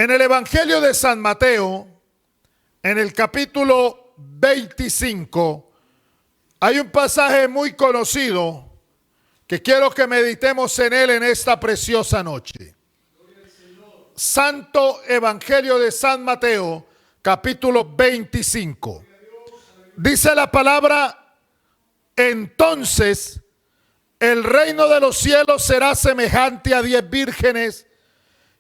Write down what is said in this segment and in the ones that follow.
En el Evangelio de San Mateo, en el capítulo 25, hay un pasaje muy conocido que quiero que meditemos en él en esta preciosa noche. Santo Evangelio de San Mateo, capítulo 25. Dice la palabra: entonces el reino de los cielos será semejante a 10 vírgenes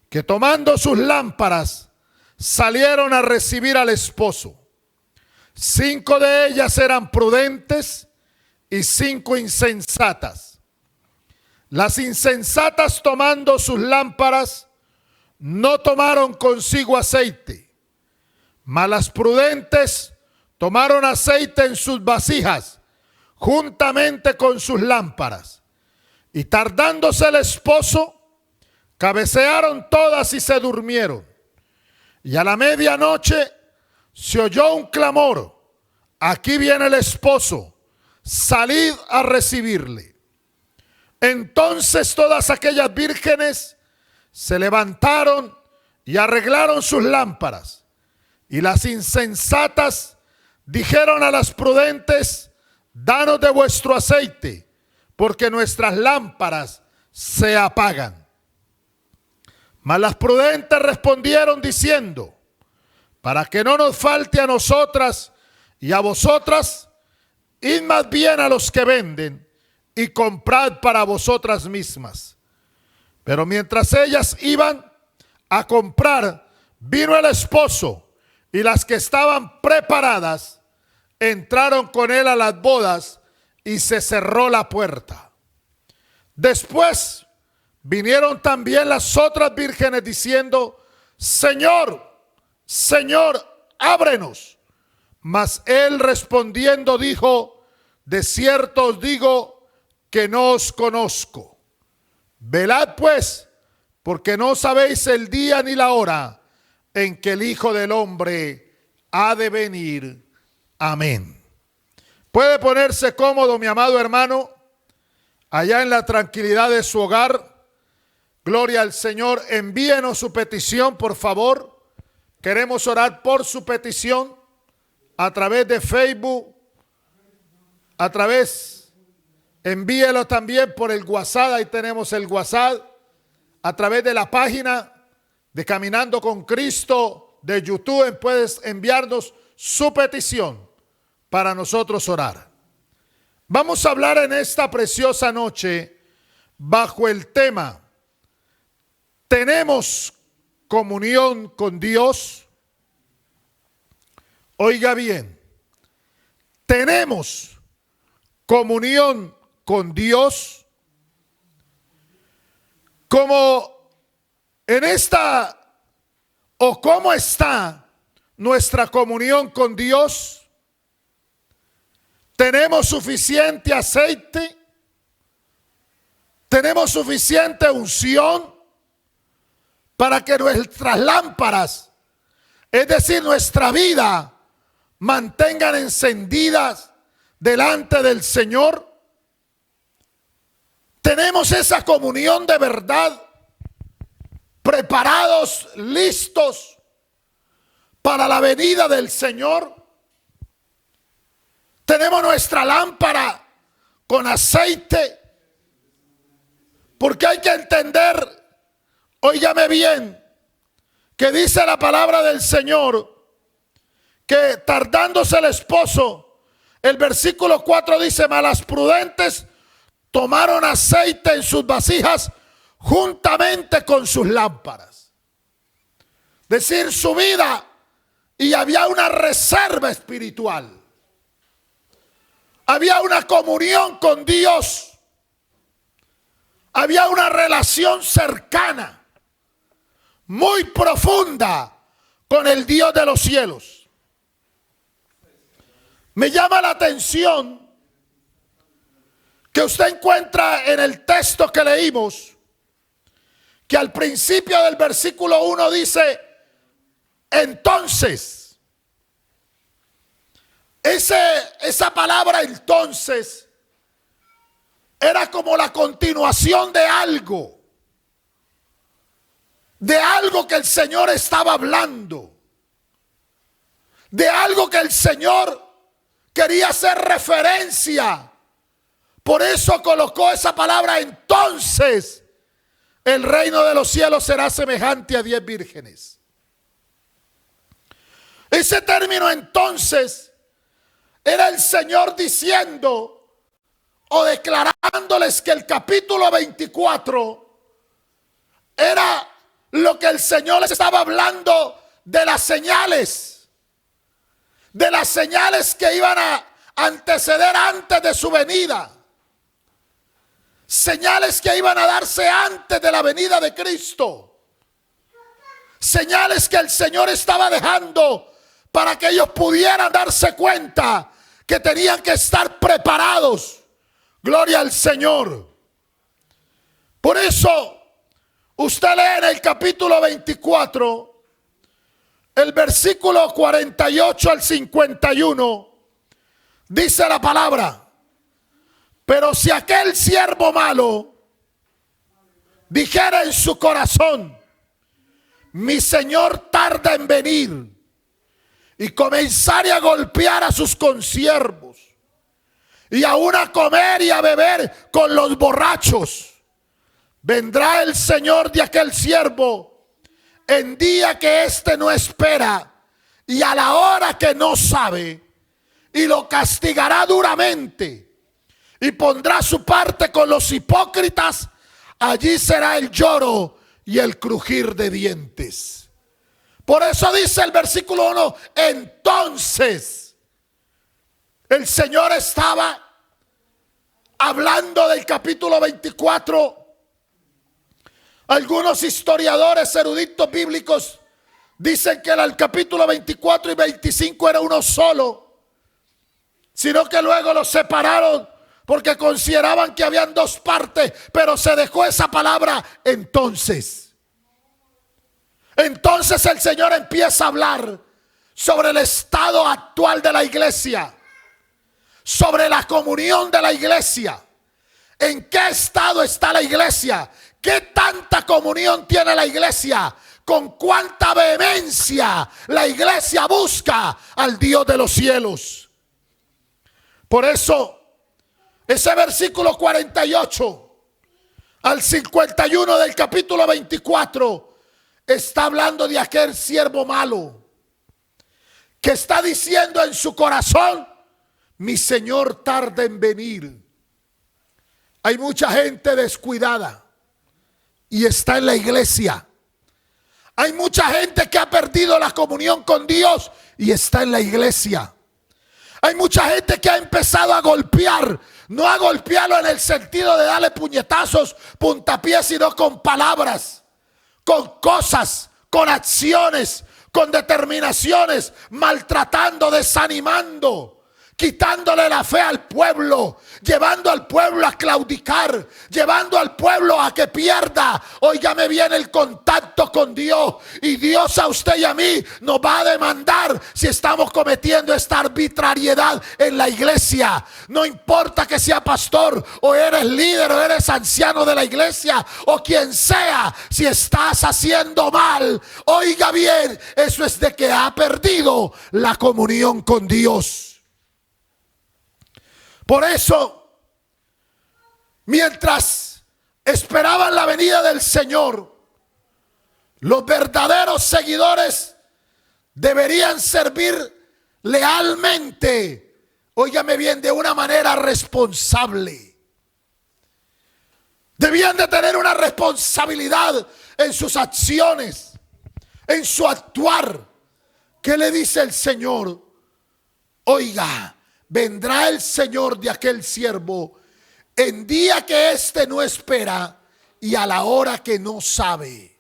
que, tomando sus lámparas, salieron a recibir al esposo. 5 de ellas eran prudentes y 5 insensatas. Las insensatas, tomando sus lámparas, no tomaron consigo aceite, mas las prudentes tomaron aceite en sus vasijas, juntamente con sus lámparas. Y tardándose el esposo, cabecearon todas y se durmieron. Y a la medianoche se oyó un clamor: aquí viene el esposo, salid a recibirle. Entonces todas aquellas vírgenes se levantaron y arreglaron sus lámparas. Y las insensatas dijeron a las prudentes: danos de vuestro aceite, porque nuestras lámparas se apagan. Mas las prudentes respondieron diciendo: para que no nos falte a nosotras y a vosotras, id más bien a los que venden y comprad para vosotras mismas. Pero mientras ellas iban a comprar, vino el esposo, y las que estaban preparadas entraron con él a las bodas, y se cerró la puerta. Después vinieron también las otras vírgenes diciendo: Señor, Señor, ábrenos. Mas él respondiendo dijo: de cierto os digo que no os conozco. Velad pues, porque no sabéis el día ni la hora en que el Hijo del Hombre ha de venir. Amén. Puede ponerse cómodo, mi amado hermano, allá en la tranquilidad de su hogar. Gloria al Señor. Envíenos su petición, por favor. Queremos orar por su petición a través de Facebook, envíelo también por el WhatsApp. Ahí tenemos el WhatsApp. A través de la página de Caminando con Cristo de YouTube puedes enviarnos su petición para nosotros orar. Vamos a hablar en esta preciosa noche bajo el tema: ¿tenemos comunión con Dios? Oiga bien, ¿tenemos comunión con Dios? ¿Cómo está nuestra comunión con Dios? ¿Tenemos suficiente aceite? ¿Tenemos suficiente unción para que nuestras lámparas, es decir, nuestra vida, mantengan encendidas delante del Señor? ¿Tenemos esa comunión de verdad? ¿Preparados, listos para la venida del Señor? ¿Tenemos nuestra lámpara con aceite? Porque hay que entender, óigame bien, que dice la palabra del Señor que tardándose el esposo, el versículo 4 dice: mas las prudentes tomaron aceite en sus vasijas juntamente con sus lámparas. Es decir, su vida, y había una reserva espiritual. Había una comunión con Dios. Había una relación cercana, muy profunda, con el Dios de los cielos. Me llama la atención que usted encuentra en el texto que leímos, que al principio del versículo 1 dice: entonces. Esa palabra entonces era como la continuación de algo. de algo que el Señor estaba hablando, de algo que el Señor quería hacer referencia. Por eso colocó esa palabra entonces. El reino de los cielos será semejante a 10 vírgenes. Ese término entonces era el Señor diciendo o declarándoles que el capítulo 24 era lo que el Señor les estaba hablando de las señales que iban a anteceder antes de su venida. Señales que iban a darse antes de la venida de Cristo. Señales que el Señor estaba dejando para que ellos pudieran darse cuenta que tenían que estar preparados. Gloria al Señor. Por eso usted lee en el capítulo 24, el versículo 48 al 51, dice la palabra: pero si aquel siervo malo dijera en su corazón, mi Señor tarda en venir, y comenzare a golpear a sus consiervos, y aún a comer y a beber con los borrachos, vendrá el Señor de aquel siervo en día que éste no espera y a la hora que no sabe, y lo castigará duramente y pondrá su parte con los hipócritas. Allí será el lloro y el crujir de dientes. Por eso dice el versículo 1, entonces el Señor estaba hablando del capítulo 24. Algunos historiadores eruditos bíblicos dicen que el capítulo 24 y 25 era uno solo, sino que luego los separaron porque consideraban que habían dos partes, pero se dejó esa palabra entonces. Entonces el Señor empieza a hablar sobre el estado actual de la iglesia, sobre la comunión de la iglesia. ¿En qué estado está la iglesia? ¿Qué tanta comunión tiene la iglesia? ¿Con cuánta vehemencia la iglesia busca al Dios de los cielos? Por eso ese versículo 48 al 51 del capítulo 24 está hablando de aquel siervo malo que está diciendo en su corazón, mi Señor tarda en venir. Hay mucha gente descuidada y está en la iglesia. Hay mucha gente que ha perdido la comunión con Dios y está en la iglesia. Hay mucha gente que ha empezado a golpear, no a golpearlo en el sentido de darle puñetazos, puntapiés, sino con palabras, con cosas, con acciones, con determinaciones, maltratando, desanimando, quitándole la fe al pueblo, llevando al pueblo a claudicar, llevando al pueblo a que pierda, óigame bien, el contacto con Dios. Y Dios a usted y a mí nos va a demandar si estamos cometiendo esta arbitrariedad en la iglesia. No importa que sea pastor, o eres líder, o eres anciano de la iglesia, o quien sea, si estás haciendo mal, oiga bien, eso es de que ha perdido la comunión con Dios. Por eso, mientras esperaban la venida del Señor, los verdaderos seguidores deberían servir lealmente, óigame bien, de una manera responsable. Debían de tener una responsabilidad en sus acciones, en su actuar. ¿Qué le dice el Señor? Oiga, vendrá el Señor de aquel siervo en día que éste no espera y a la hora que no sabe.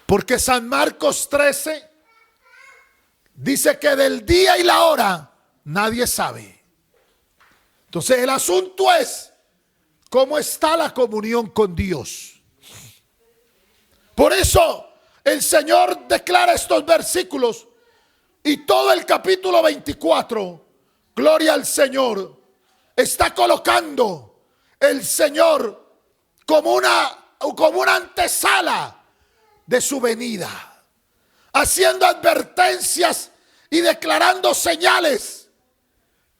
Porque San Marcos 13 dice que del día y la hora nadie sabe. Entonces el asunto es cómo está la comunión con Dios. Por eso el Señor declara estos versículos. Y todo el capítulo 24, gloria al Señor, está colocando el Señor como una como una antesala de su venida, haciendo advertencias y declarando señales.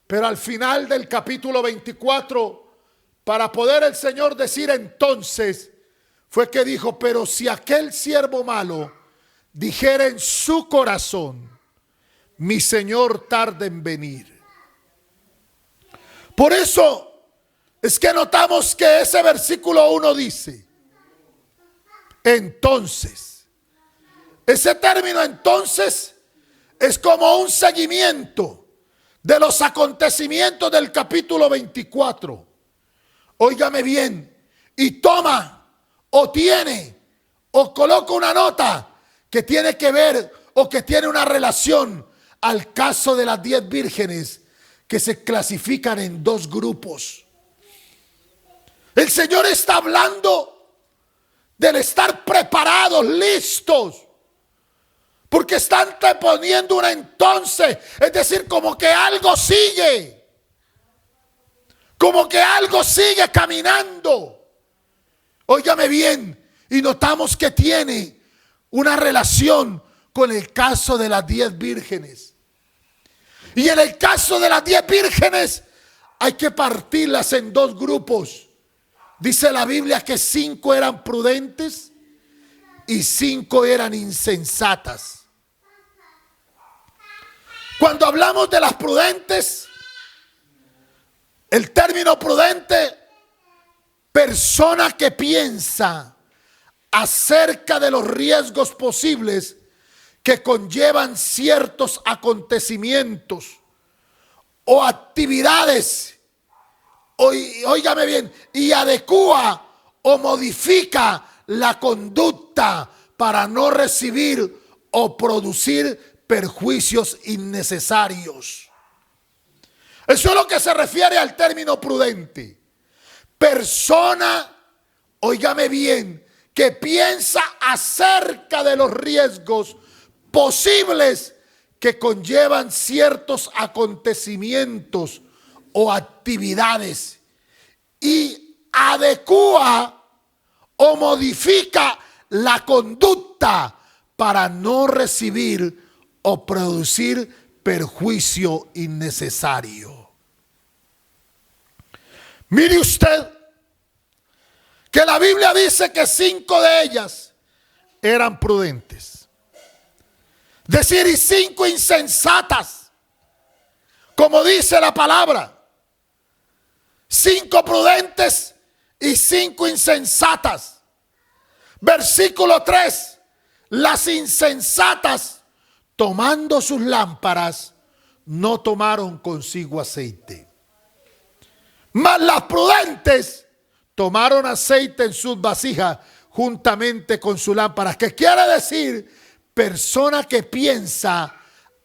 Pero al final del capítulo 24, para poder el Señor decir entonces, fue que dijo: pero si aquel siervo malo dijera en su corazón, mi Señor tarda en venir. Por eso es que notamos que ese versículo 1 dice, entonces. Ese término entonces es como un seguimiento de los acontecimientos del capítulo 24. Óigame bien, y toma o tiene o coloca una nota que tiene que ver o que tiene una relación al caso de las 10 vírgenes que se clasifican en 2 grupos. El Señor está hablando del estar preparados, listos, porque están poniendo un entonces, es decir, como que algo sigue, como que algo sigue caminando. Óigame bien, y notamos que tiene una relación con el caso de las 10 vírgenes. Y en el caso de las 10 vírgenes hay que partirlas en 2 grupos. Dice la Biblia que 5 eran prudentes y 5 eran insensatas. Cuando hablamos de las prudentes, el término prudente, persona que piensa acerca de los riesgos posibles que conllevan ciertos acontecimientos o actividades, óigame bien, y adecua o modifica la conducta para no recibir o producir perjuicios innecesarios. Eso es lo que se refiere al término prudente. Persona, óigame bien, que piensa acerca de los riesgos posibles que conllevan ciertos acontecimientos o actividades y adecua o modifica la conducta para no recibir o producir perjuicio innecesario. Mire usted que la Biblia dice que 5 de ellas eran prudentes. Decir, y 5 insensatas, como dice la palabra. 5 prudentes y 5 insensatas. Versículo 3. Las insensatas, tomando sus lámparas, no tomaron consigo aceite. Mas las prudentes tomaron aceite en sus vasijas juntamente con sus lámparas. ¿Qué quiere decir? Persona que piensa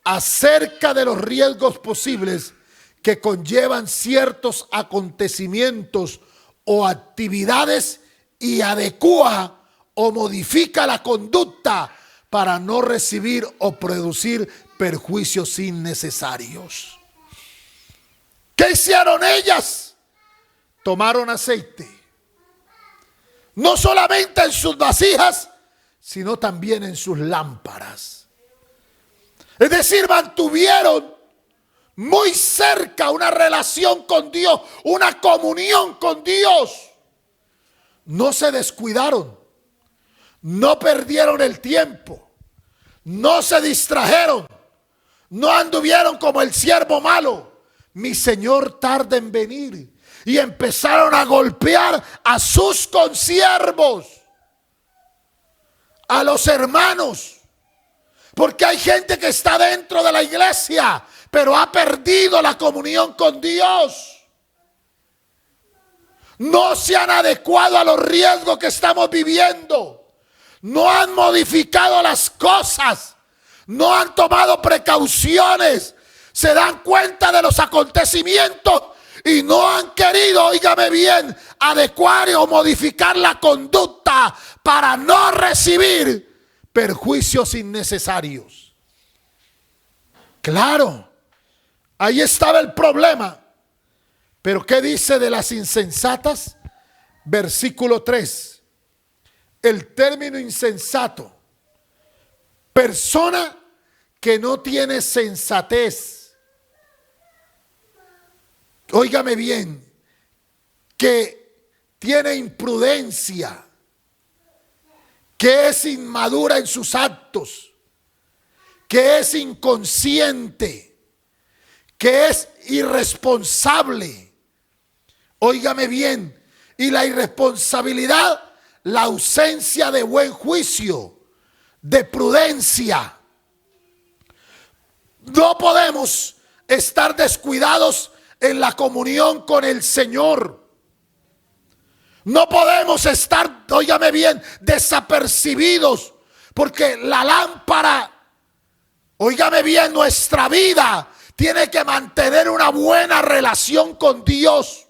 acerca de los riesgos posibles que conllevan ciertos acontecimientos o actividades y adecua o modifica la conducta para no recibir o producir perjuicios innecesarios. ¿Qué hicieron ellas? Tomaron aceite, no solamente en sus vasijas, sino también en sus lámparas. Es decir, mantuvieron muy cerca una relación con Dios, una comunión con Dios. No se descuidaron, no perdieron el tiempo, no se distrajeron, no anduvieron como el siervo malo. Mi Señor tarda en venir. Y empezaron a golpear a sus consiervos, a los hermanos, porque hay gente que está dentro de la iglesia, pero ha perdido la comunión con Dios. No se han adecuado a los riesgos que estamos viviendo. No han modificado las cosas. No han tomado precauciones. Se dan cuenta de los acontecimientos y no han querido, óigame bien, adecuar o modificar la conducta para no recibir perjuicios innecesarios. Claro, ahí estaba el problema. Pero ¿qué dice de las insensatas? Versículo 3. el término insensato. Persona que no tiene sensatez. Óigame bien, que tiene imprudencia, que es inmadura en sus actos, que es inconsciente, que es irresponsable. Óigame bien, y la irresponsabilidad, la ausencia de buen juicio, de prudencia. No podemos estar descuidados en la comunión con el Señor. No podemos estar, óigame bien, desapercibidos, porque la lámpara, óigame bien, nuestra vida tiene que mantener una buena relación con Dios,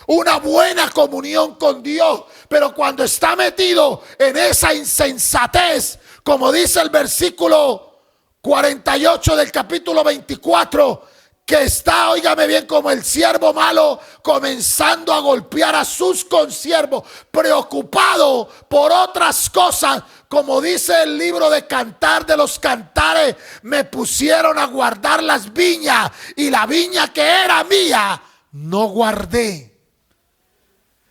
una buena comunión con Dios. Pero cuando está metido en esa insensatez, como dice el versículo 48 del capítulo 24, que está, óigame bien, como el siervo malo comenzando a golpear a sus consiervos, preocupado por otras cosas, como dice el libro de Cantar de los Cantares: me pusieron a guardar las viñas y la viña que era mía no guardé.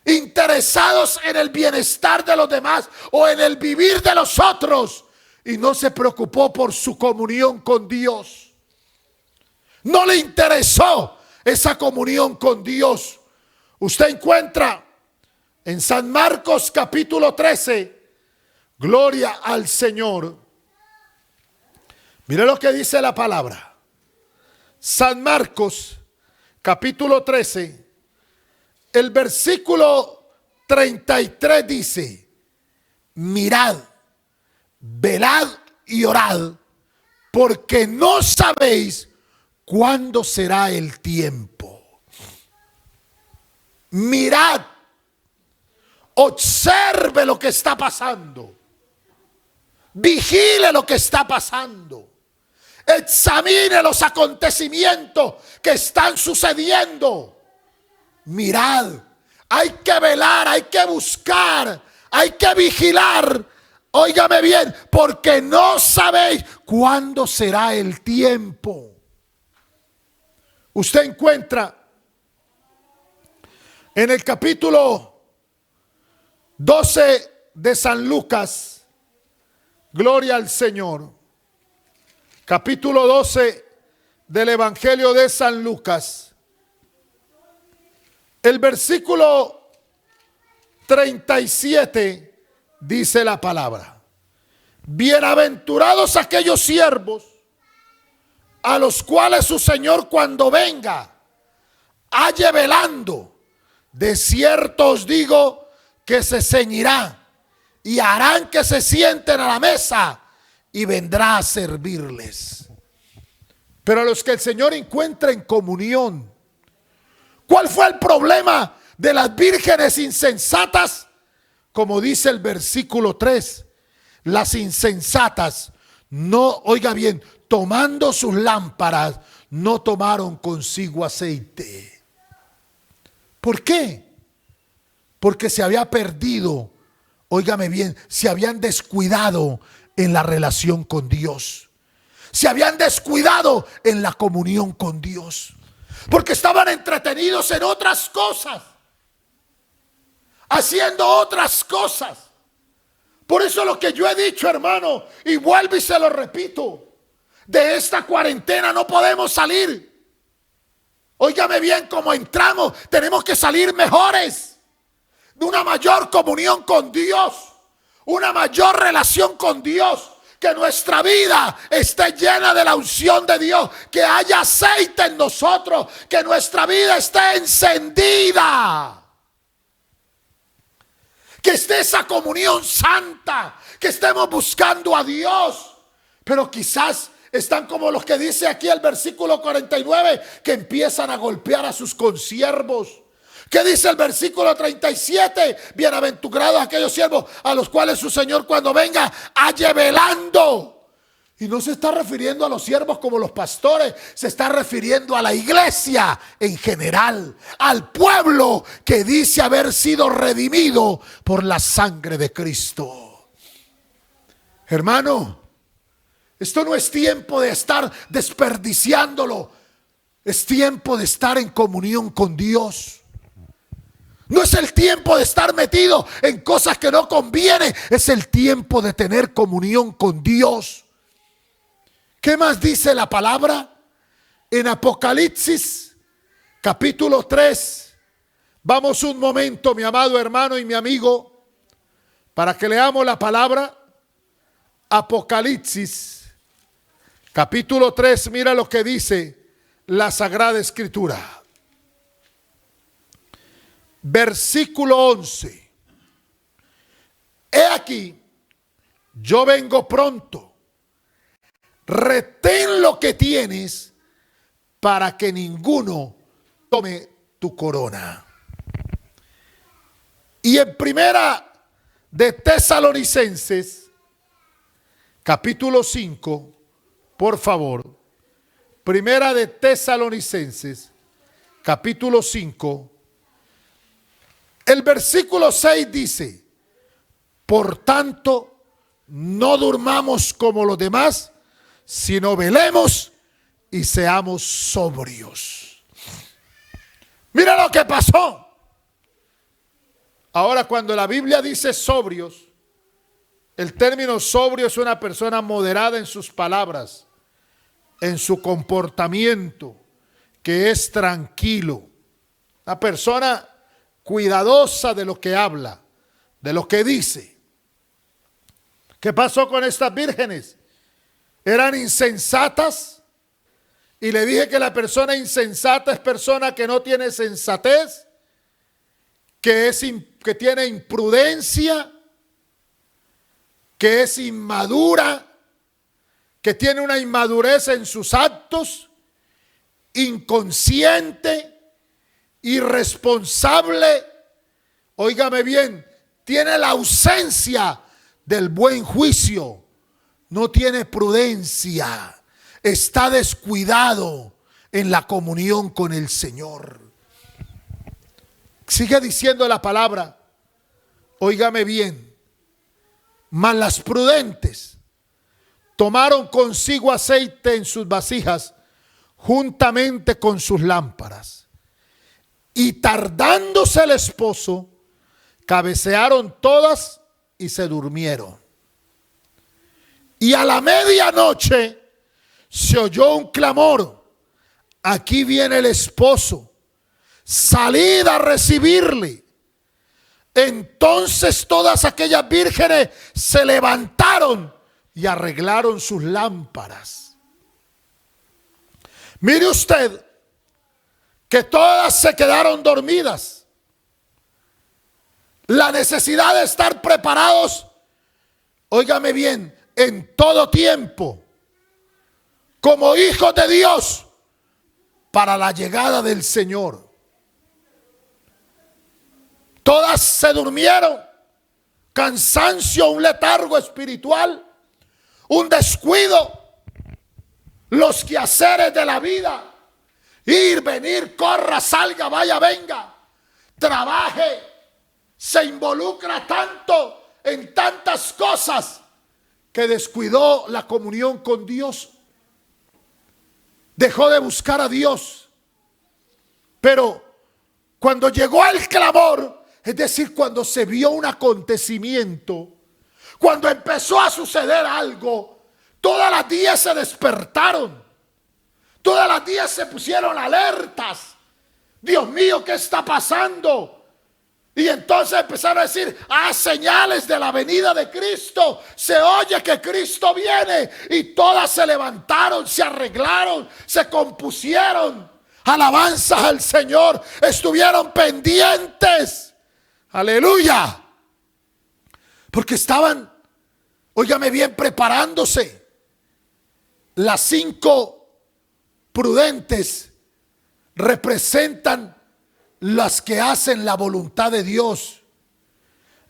Interesados en el bienestar de los demás o en el vivir de los otros, y no se preocupó por su comunión con Dios. No le interesó esa comunión con Dios. Usted encuentra en San Marcos capítulo 13, gloria al Señor. Mire lo que dice la palabra. San Marcos capítulo 13, el versículo 33 dice: mirad, velad y orad, porque no sabéis cuándo será el tiempo. Mirad, observe lo que está pasando, vigile lo que está pasando, examine los acontecimientos que están sucediendo. Mirad, hay que velar, hay que buscar, hay que vigilar. Óigame bien, porque no sabéis cuándo será el tiempo. Usted encuentra en el capítulo 12 de San Lucas, gloria al Señor, capítulo 12 del Evangelio de San Lucas, el versículo 37 dice la palabra: bienaventurados aquellos siervos a los cuales su Señor cuando venga halle velando. De cierto os digo que se ceñirá y harán que se sienten a la mesa y vendrá a servirles. Pero a los que el Señor encuentra en comunión. ¿Cuál fue el problema de las vírgenes insensatas? Como dice el versículo 3, las insensatas no, oiga bien, tomando sus lámparas, no tomaron consigo aceite. ¿Por qué? Porque se había perdido, óigame bien, se habían descuidado en la relación con Dios. Se habían descuidado en la comunión con Dios. Porque estaban entretenidos en otras cosas, haciendo otras cosas. Por eso lo que yo he dicho, hermano, y vuelvo y se lo repito, de esta cuarentena no podemos salir. Óigame bien, como entramos, tenemos que salir mejores, de una mayor comunión con Dios, una mayor relación con Dios. Que nuestra vida esté llena de la unción de Dios, que haya aceite en nosotros, que nuestra vida esté encendida, que esté esa comunión santa, que estemos buscando a Dios. Pero quizás están como los que dice aquí el versículo 49, que empiezan a golpear a sus consiervos. ¿Qué dice el versículo 37? Bienaventurados aquellos siervos a los cuales su Señor cuando venga halle velando. Y no se está refiriendo a los siervos como los pastores, se está refiriendo a la iglesia en general, al pueblo que dice haber sido redimido por la sangre de Cristo. Hermano, esto no es tiempo de estar desperdiciándolo, es tiempo de estar en comunión con Dios. No es el tiempo de estar metido en cosas que no convienen, es el tiempo de tener comunión con Dios. ¿Qué más dice la palabra? En Apocalipsis, capítulo 3. Vamos un momento, mi amado hermano y mi amigo, para que leamos la palabra. Apocalipsis, capítulo 3, mira lo que dice la Sagrada Escritura. Versículo 11. He aquí, yo vengo pronto. Retén lo que tienes para que ninguno tome tu corona. Y en primera de Tesalonicenses, capítulo 5, por favor. Primera de Tesalonicenses, capítulo 5. El versículo 6 dice: por tanto, no durmamos como los demás, sino velemos y seamos sobrios. Mira lo que pasó. Ahora, cuando la Biblia dice sobrios, el término sobrio es una persona moderada en sus palabras, en su comportamiento, que es tranquilo. Una persona cuidadosa de lo que habla, de lo que dice. ¿Qué pasó con estas vírgenes? Eran insensatas, y le dije que la persona insensata es persona que no tiene sensatez, que tiene imprudencia, que es inmadura, que tiene una inmadurez en sus actos, inconsciente, irresponsable. Óigame bien, tiene la ausencia del buen juicio. No tiene prudencia, está descuidado en la comunión con el Señor. Sigue diciendo la palabra, óigame bien, mas las prudentes tomaron consigo aceite en sus vasijas, juntamente con sus lámparas. Y tardándose el esposo, cabecearon todas y se durmieron. Y a la medianoche se oyó un clamor: aquí viene el esposo, salid a recibirle. Entonces todas aquellas vírgenes se levantaron y arreglaron sus lámparas. Mire usted que todas se quedaron dormidas. La necesidad de estar preparados, óigame bien, en todo tiempo, como hijos de Dios, para la llegada del Señor. Todas se durmieron. Cansancio, un letargo espiritual, un descuido, los quehaceres de la vida, ir, venir, corra, salga, vaya, venga, trabaje, se involucra tanto en tantas cosas que descuidó la comunión con Dios. Dejó de buscar a Dios. Pero cuando llegó el clamor, es decir, cuando se vio un acontecimiento, cuando empezó a suceder algo, todas las 10 se despertaron. Todas las 10 se pusieron alertas. Dios mío, ¿qué está pasando? Y entonces empezaron a decir: señales de la venida de Cristo. Se oye que Cristo viene. Y todas se levantaron, se arreglaron, se compusieron. Alabanzas al Señor. Estuvieron pendientes. Aleluya. Porque estaban, óigame bien, preparándose. Las 5 prudentes representan las que hacen la voluntad de Dios,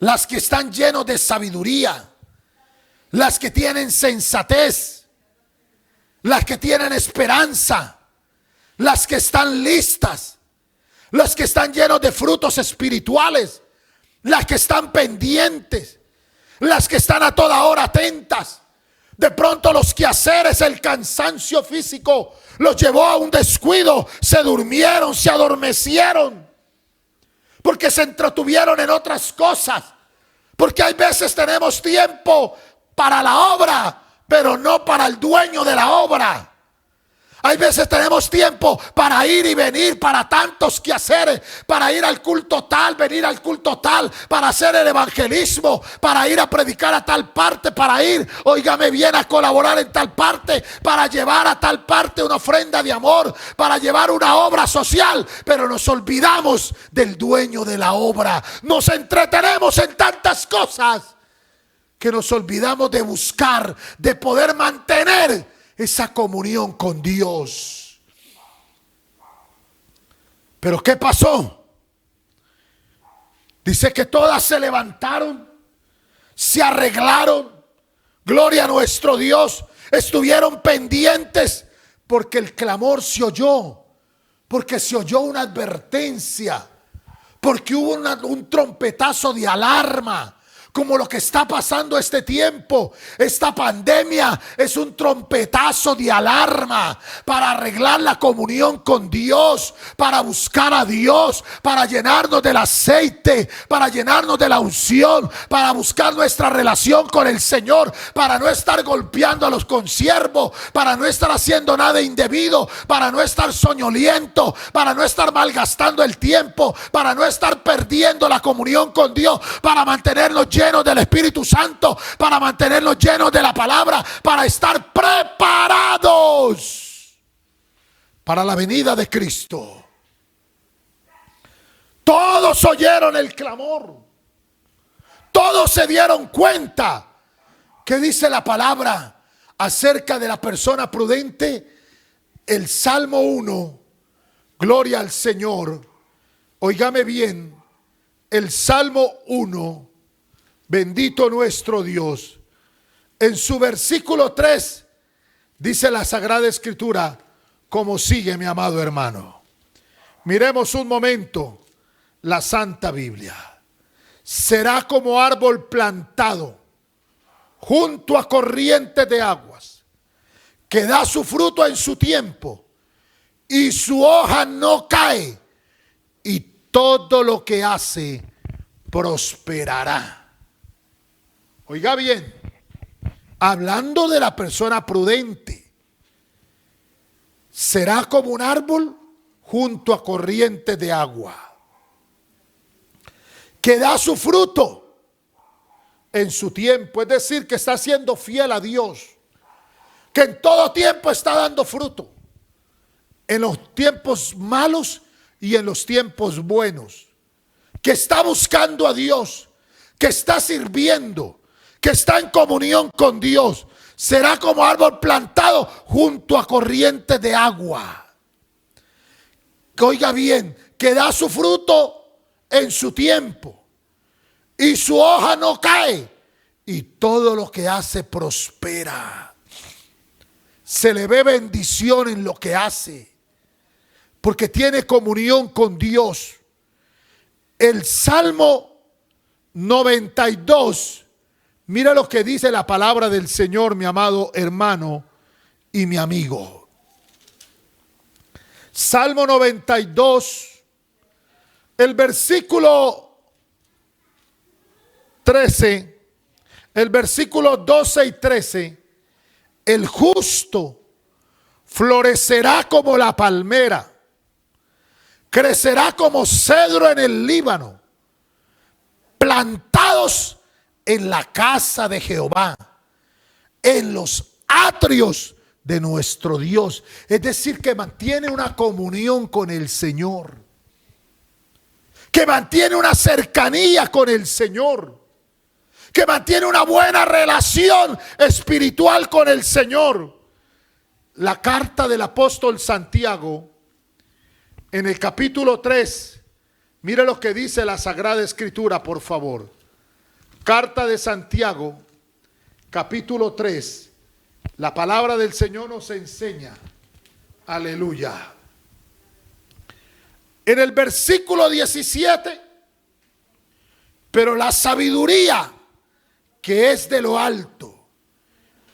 las que están llenos de sabiduría, las que tienen sensatez, las que tienen esperanza, las que están listas, las que están llenos de frutos espirituales, las que están pendientes, las que están a toda hora atentas. De pronto los quehaceres, el cansancio físico los llevó a un descuido, se durmieron, se adormecieron, porque se entretuvieron en otras cosas. Porque hay veces tenemos tiempo para la obra, pero no para el dueño de la obra. Hay veces tenemos tiempo para ir y venir, para tantos quehaceres, para ir al culto tal, venir al culto tal, para hacer el evangelismo, para ir a predicar a tal parte, para ir, óigame bien, a colaborar en tal parte, para llevar a tal parte una ofrenda de amor, para llevar una obra social. Pero nos olvidamos del dueño de la obra. Nos entretenemos en tantas cosas que nos olvidamos de buscar, de poder mantener esa comunión con Dios. Pero ¿qué pasó? Dice que todas se levantaron, se arreglaron, gloria a nuestro Dios, estuvieron pendientes porque el clamor se oyó, porque se oyó una advertencia, porque hubo un trompetazo de alarma. Como lo que está pasando este tiempo, esta pandemia es un trompetazo de alarma para arreglar la comunión con Dios, para buscar a Dios, para llenarnos del aceite, para llenarnos de la unción, para buscar nuestra relación con el Señor, para no estar golpeando a los consiervos, para no estar haciendo nada indebido, para no estar soñoliento, para no estar malgastando el tiempo, para no estar perdiendo la comunión con Dios, para mantenernos llenos del Espíritu Santo, para mantenernos llenos de la palabra, para estar preparados para la venida de Cristo. Todos oyeron el clamor, todos se dieron cuenta. ¿Qué dice la palabra acerca de la persona prudente? El Salmo 1, gloria al Señor. Óigame bien, el Salmo 1, bendito nuestro Dios. En su versículo 3 dice la Sagrada Escritura como sigue, mi amado hermano. Miremos un momento la Santa Biblia. Será como árbol plantado junto a corrientes de aguas, que da su fruto en su tiempo y su hoja no cae, y todo lo que hace prosperará. Oiga bien, hablando de la persona prudente, será como un árbol junto a corrientes de agua, que da su fruto en su tiempo. Es decir, que está siendo fiel a Dios, que en todo tiempo está dando fruto, en los tiempos malos y en los tiempos buenos, que está buscando a Dios, que está sirviendo, que está en comunión con Dios. Será como árbol plantado junto a corrientes de agua. Que oiga bien, que da su fruto en su tiempo y su hoja no cae, y todo lo que hace prospera. Se le ve bendición en lo que hace, porque tiene comunión con Dios. El Salmo 92, mira lo que dice la palabra del Señor, mi amado hermano y mi amigo. Salmo 92, el versículo 13, el versículo 12 y 13. El justo florecerá como la palmera, crecerá como cedro en el Líbano, plantados en la casa de Jehová, en los atrios de nuestro Dios. Es decir, que mantiene una comunión con el Señor, que mantiene una cercanía con el Señor, que mantiene una buena relación espiritual con el Señor. La carta del apóstol Santiago, en el capítulo 3, mire lo que dice la Sagrada Escritura, por favor. Carta de Santiago, capítulo 3, La palabra del Señor nos enseña, aleluya. En el versículo 17, pero la sabiduría que es de lo alto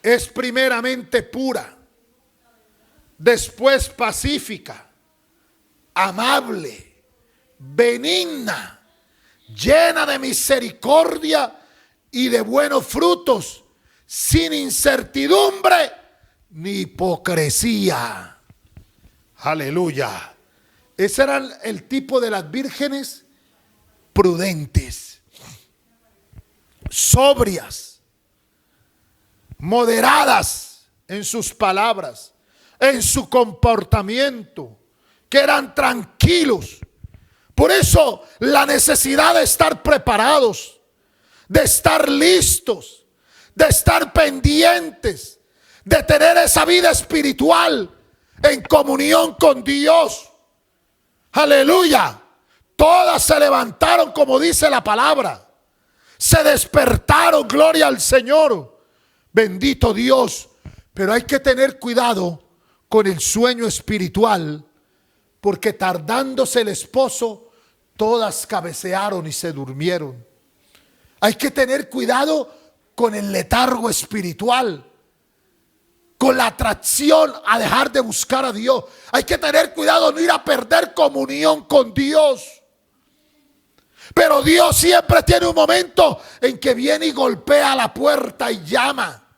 es primeramente pura, después pacífica, amable, benigna, llena de misericordia y de buenos frutos, sin incertidumbre ni hipocresía. Aleluya. Ese era el tipo de las vírgenes prudentes, sobrias, moderadas en sus palabras, en su comportamiento, que eran tranquilos. Por eso la necesidad de estar preparados, de estar listos, de estar pendientes, de tener esa vida espiritual en comunión con Dios. Aleluya. Todas se levantaron, como dice la palabra. Se despertaron, gloria al Señor. Bendito Dios. Pero hay que tener cuidado con el sueño espiritual, porque tardándose el esposo, todas cabecearon y se durmieron. Hay que tener cuidado con el letargo espiritual, con la atracción a dejar de buscar a Dios. Hay que tener cuidado no ir a perder comunión con Dios. Pero Dios siempre tiene un momento en que viene y golpea la puerta y llama,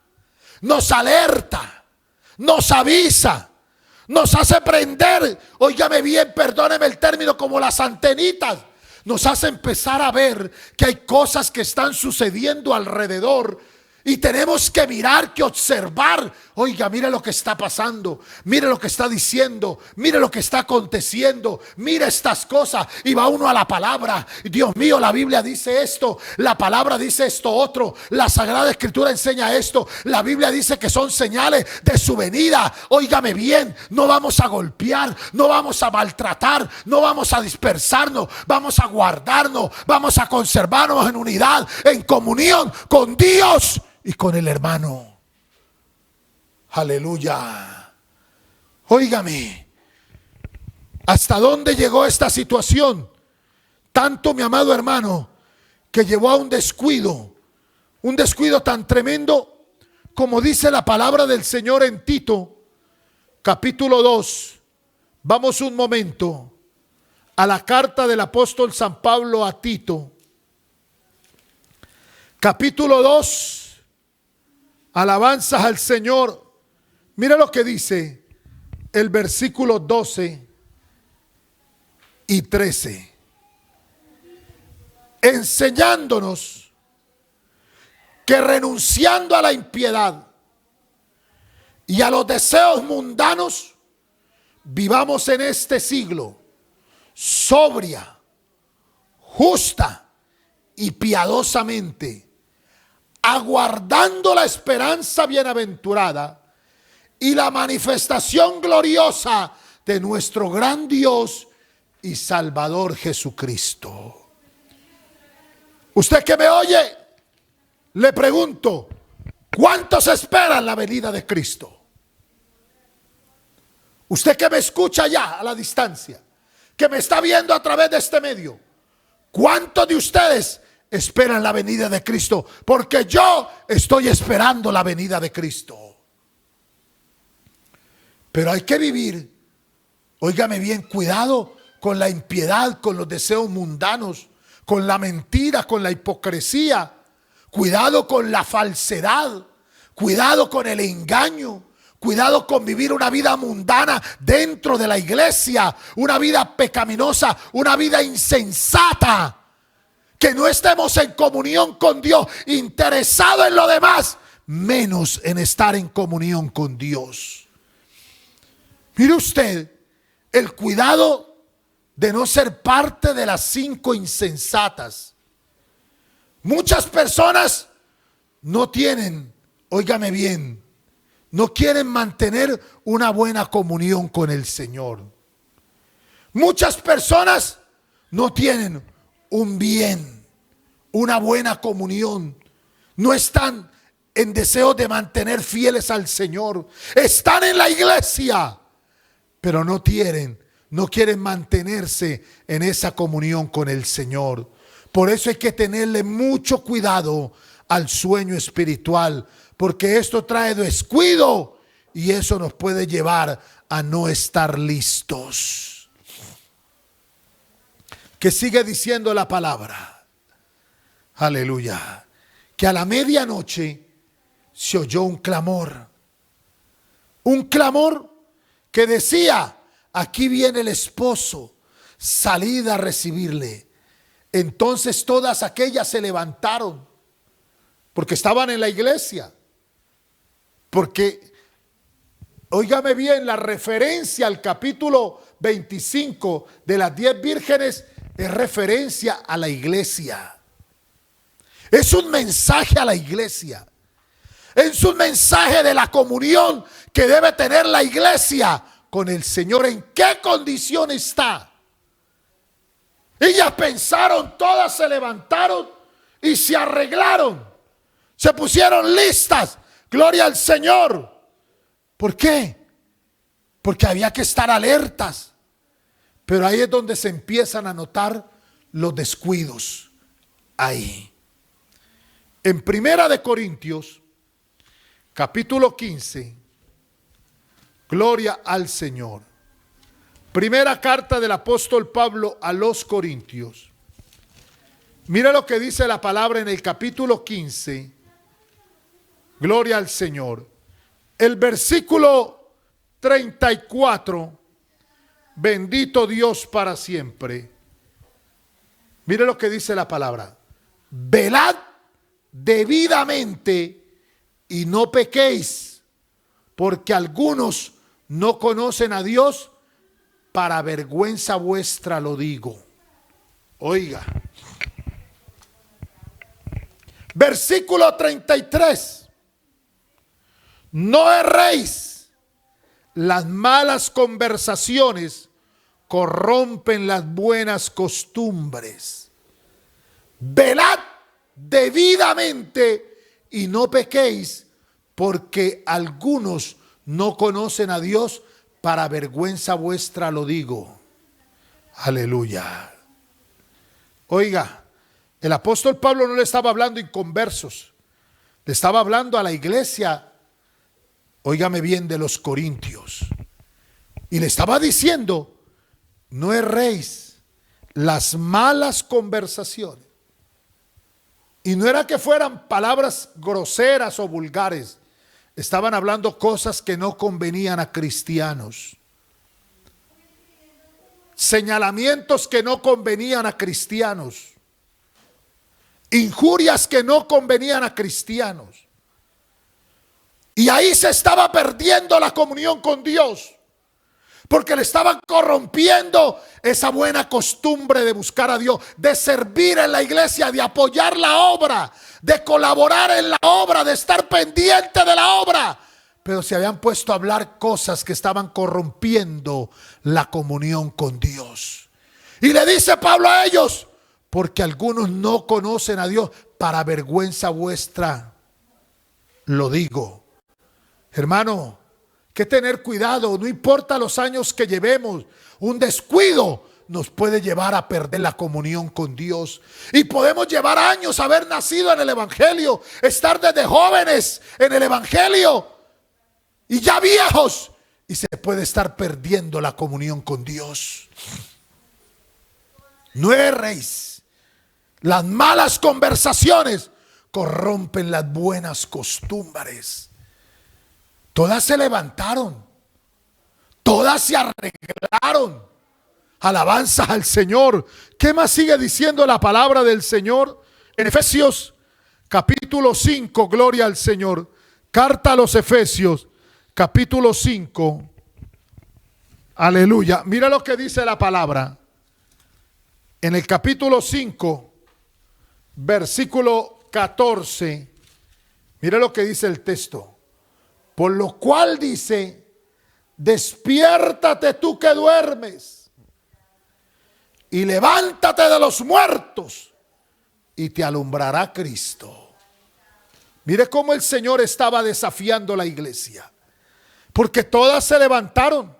nos alerta, nos avisa, nos hace prender, óigame bien, perdóneme el término, como las antenitas. Nos hace empezar a ver que hay cosas que están sucediendo alrededor. Y tenemos que mirar, que observar. Oiga, mire lo que está pasando, mire lo que está diciendo, mire lo que está aconteciendo, mire estas cosas. Y va uno a la palabra. Dios mío, la Biblia dice esto, la palabra dice esto otro, la Sagrada Escritura enseña esto, la Biblia dice que son señales de su venida. Óigame bien, no vamos a golpear, no vamos a maltratar, no vamos a dispersarnos, vamos a guardarnos, vamos a conservarnos en unidad, en comunión con Dios y con el hermano. Aleluya. Óigame, ¿hasta dónde llegó esta situación? Tanto, mi amado hermano, que llevó a un descuido tan tremendo, como dice la palabra del Señor en Tito, capítulo 2. Vamos un momento a la carta del apóstol San Pablo a Tito, capítulo 2. Alabanzas al Señor. Mira lo que dice el versículo 12 y 13. Enseñándonos que renunciando a la impiedad y a los deseos mundanos, vivamos en este siglo sobria, justa y piadosamente, aguardando la esperanza bienaventurada y la manifestación gloriosa de nuestro gran Dios y Salvador Jesucristo. Usted que me oye, le pregunto, ¿cuántos esperan la venida de Cristo? Usted que me escucha ya a la distancia, que me está viendo a través de este medio, ¿cuántos de ustedes esperan la venida de Cristo? Porque yo estoy esperando la venida de Cristo. Pero hay que vivir, óigame bien, cuidado con la impiedad, con los deseos mundanos, con la mentira, con la hipocresía, cuidado con la falsedad, cuidado con el engaño, cuidado con vivir una vida mundana dentro de la iglesia, una vida pecaminosa, una vida insensata. Que no estemos en comunión con Dios, interesado en lo demás, menos en estar en comunión con Dios. Mire usted, el cuidado de no ser parte de las 5 insensatas. Muchas personas no tienen, óigame bien, no quieren mantener una buena comunión con el Señor. Muchas personas no tienen un bien, una buena comunión, no están en deseo de mantener fieles al Señor. Están en la iglesia, pero no quieren mantenerse en esa comunión con el Señor. Por eso hay que tenerle mucho cuidado al sueño espiritual, porque esto trae descuido y eso nos puede llevar a no estar listos. Que sigue diciendo la palabra, aleluya, que a la medianoche se oyó un clamor que decía: aquí viene el esposo, salid a recibirle. Entonces todas aquellas se levantaron, porque estaban en la iglesia. Porque, óigame bien, la referencia al capítulo 25 de las 10 vírgenes es referencia a la iglesia. Es un mensaje a la iglesia. Es un mensaje de la comunión que debe tener la iglesia con el Señor. ¿En qué condición está? Ellas pensaron, todas se levantaron y se arreglaron. Se pusieron listas. Gloria al Señor. ¿Por qué? Porque había que estar alertas. Pero ahí es donde se empiezan a notar los descuidos. Ahí. En Primera de Corintios, capítulo 15. Gloria al Señor. Primera carta del apóstol Pablo a los Corintios. Mira lo que dice la palabra en el capítulo 15. Gloria al Señor. El versículo 34. Bendito Dios para siempre. Mire lo que dice la palabra. Velad debidamente y no pequéis, porque algunos no conocen a Dios. Para vergüenza vuestra lo digo. Oiga. Versículo 33. No erréis. Las malas conversaciones corrompen las buenas costumbres. Velad debidamente y no pequéis, porque algunos no conocen a Dios. Para vergüenza vuestra lo digo. Aleluya. Oiga, el apóstol Pablo no le estaba hablando a inconversos. Le estaba hablando a la iglesia, óigame bien, de los corintios. Y le estaba diciendo: no erréis. Las malas conversaciones. Y no era que fueran palabras groseras o vulgares. Estaban hablando cosas que no convenían a cristianos. Señalamientos que no convenían a cristianos. Injurias que no convenían a cristianos. Y ahí se estaba perdiendo la comunión con Dios. Porque le estaban corrompiendo esa buena costumbre de buscar a Dios, de servir en la iglesia, de apoyar la obra, de colaborar en la obra, de estar pendiente de la obra. Pero se habían puesto a hablar cosas que estaban corrompiendo la comunión con Dios. Y le dice Pablo a ellos: porque algunos no conocen a Dios, para vergüenza vuestra lo digo. Hermano, que tener cuidado, no importa los años que llevemos, un descuido nos puede llevar a perder la comunión con Dios. Y podemos llevar años haber nacido en el Evangelio, estar desde jóvenes en el Evangelio y ya viejos, y se puede estar perdiendo la comunión con Dios. No erréis. Las malas conversaciones corrompen las buenas costumbres. Todas se levantaron, todas se arreglaron. Alabanza al Señor. ¿Qué más sigue diciendo la palabra del Señor? En Efesios capítulo 5, gloria al Señor. Carta a los Efesios capítulo 5. Aleluya. Mira lo que dice la palabra. En el capítulo 5, versículo 14. Mira lo que dice el texto. Por lo cual dice: despiértate tú que duermes, y levántate de los muertos, y te alumbrará Cristo. Mire cómo el Señor estaba desafiando la iglesia. Porque todas se levantaron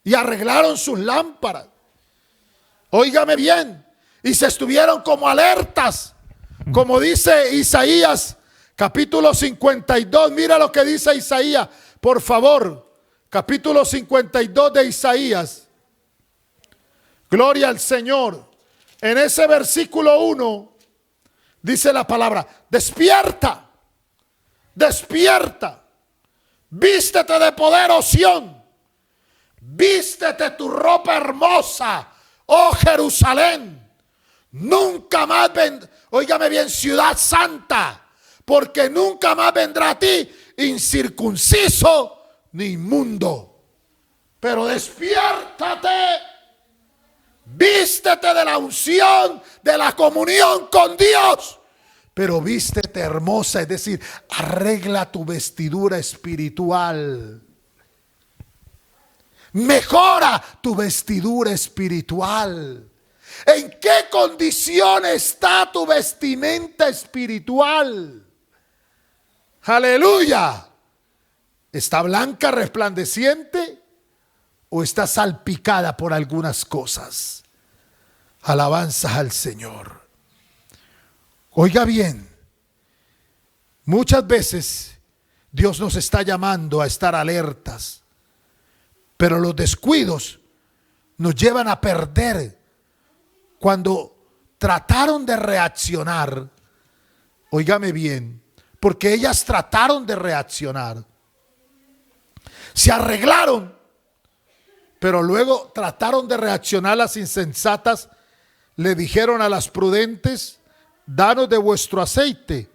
y arreglaron sus lámparas. Óigame bien. Y se estuvieron como alertas. Como dice Isaías capítulo 52. Mira lo que dice Isaías. Por favor. Capítulo 52 de Isaías. Gloria al Señor. En ese versículo 1 dice la palabra: despierta, despierta, vístete de poder, oh Sión, vístete tu ropa hermosa, oh Jerusalén. Nunca más óigame bien, ciudad santa, porque nunca más vendrá a ti incircunciso ni inmundo. Pero despiértate, vístete de la unción, de la comunión con Dios. Pero vístete hermosa, es decir, arregla tu vestidura espiritual. Mejora tu vestidura espiritual. ¿En qué condición está tu vestimenta espiritual? Aleluya. ¿Está blanca, resplandeciente? ¿O está salpicada por algunas cosas? Alabanzas al Señor. Oiga bien, muchas veces Dios nos está llamando a estar alertas, pero los descuidos nos llevan a perder. Cuando trataron de reaccionar, óigame bien, porque ellas trataron de reaccionar, se arreglaron, pero luego trataron de reaccionar. Las insensatas le dijeron a las prudentes: danos de vuestro aceite,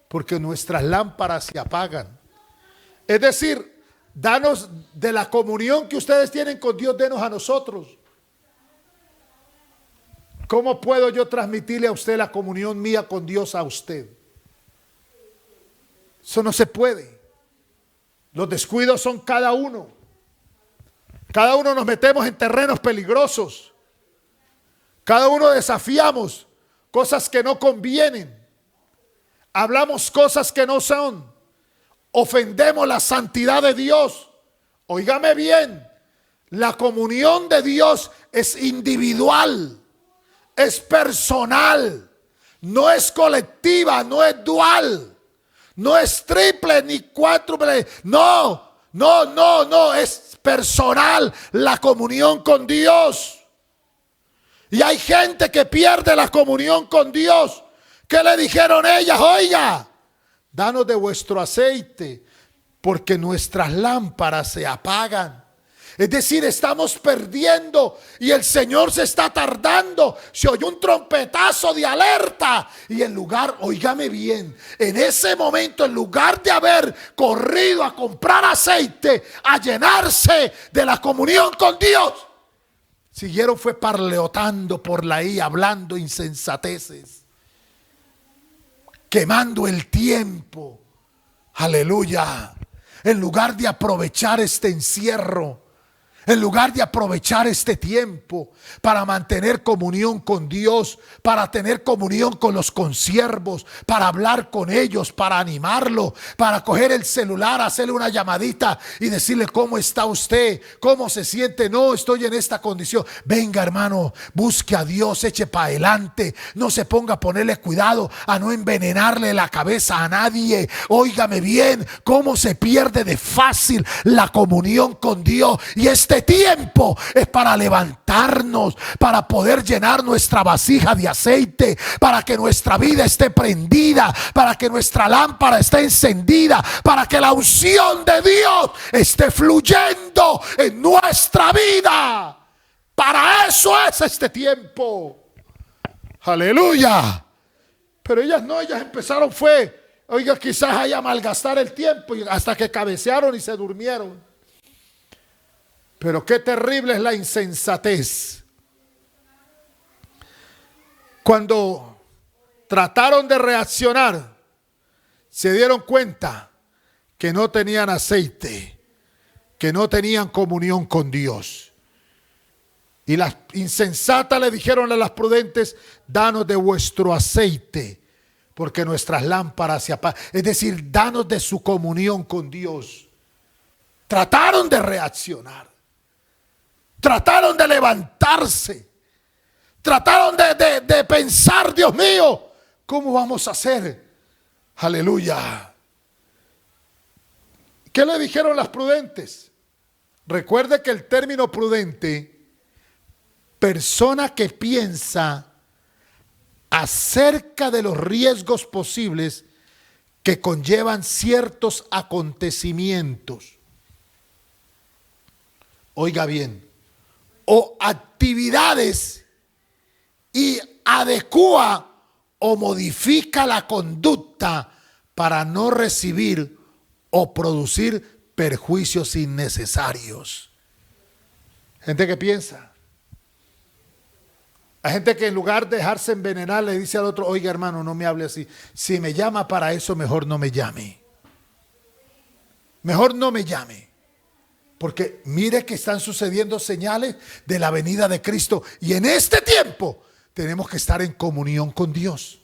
porque nuestras lámparas se apagan. Es decir, danos de la comunión que ustedes tienen con Dios, denos a nosotros. ¿Cómo puedo yo transmitirle a usted la comunión mía con Dios a usted? Eso no se puede. Los descuidos son cada uno. Cada uno nos metemos en terrenos peligrosos. Cada uno desafiamos cosas que no convienen. Hablamos cosas que no son. Ofendemos la santidad de Dios. Óigame bien, la comunión de Dios es individual, es personal, no es colectiva, no es dual. No es triple ni cuádruple. No, es personal la comunión con Dios. Y hay gente que pierde la comunión con Dios. ¿Qué le dijeron ellas? Oiga, danos de vuestro aceite, porque nuestras lámparas se apagan. Es decir, estamos perdiendo y el Señor se está tardando. Se oyó un trompetazo de alerta y en lugar, óigame bien, en ese momento, en lugar de haber corrido a comprar aceite, a llenarse de la comunión con Dios, siguieron fue parleotando por la ahí, hablando insensateces, quemando el tiempo. Aleluya. En lugar de aprovechar este encierro, en lugar de aprovechar este tiempo para mantener comunión con Dios, para tener comunión con los consiervos, para hablar con ellos, para animarlo, para coger el celular, hacerle una llamadita y decirle: ¿cómo está usted? ¿Cómo se siente? No, estoy en esta condición. Venga, hermano, busque a Dios, eche para adelante. No se ponga a ponerle cuidado a no envenenarle la cabeza a nadie. Óigame bien, cómo se pierde de fácil la comunión con Dios. Y este tiempo es para levantarnos, para poder llenar nuestra vasija de aceite, para que nuestra vida esté prendida, para que nuestra lámpara esté encendida, para que la unción de Dios esté fluyendo en nuestra vida. Para eso es este tiempo. Aleluya. Pero ellas no, ellas empezaron oiga, quizás ahí a malgastar el tiempo hasta que cabecearon y se durmieron. Pero qué terrible es la insensatez. Cuando trataron de reaccionar, se dieron cuenta que no tenían aceite, que no tenían comunión con Dios. Y las insensatas le dijeron a las prudentes: danos de vuestro aceite, porque nuestras lámparas se apagan. Es decir, danos de su comunión con Dios. Trataron de reaccionar. Trataron de levantarse. Trataron de pensar, Dios mío, ¿cómo vamos a hacer? Aleluya. ¿Qué le dijeron las prudentes? Recuerde que el término prudente, persona que piensa acerca de los riesgos posibles que conllevan ciertos acontecimientos. Oiga bien, o actividades, y adecua o modifica la conducta para no recibir o producir perjuicios innecesarios. Gente que piensa. Hay gente que en lugar de dejarse envenenar le dice al otro: oiga, hermano, no me hable así. Si me llama para eso, mejor no me llame. Mejor no me llame. Porque mire que están sucediendo señales de la venida de Cristo. Y en este tiempo tenemos que estar en comunión con Dios.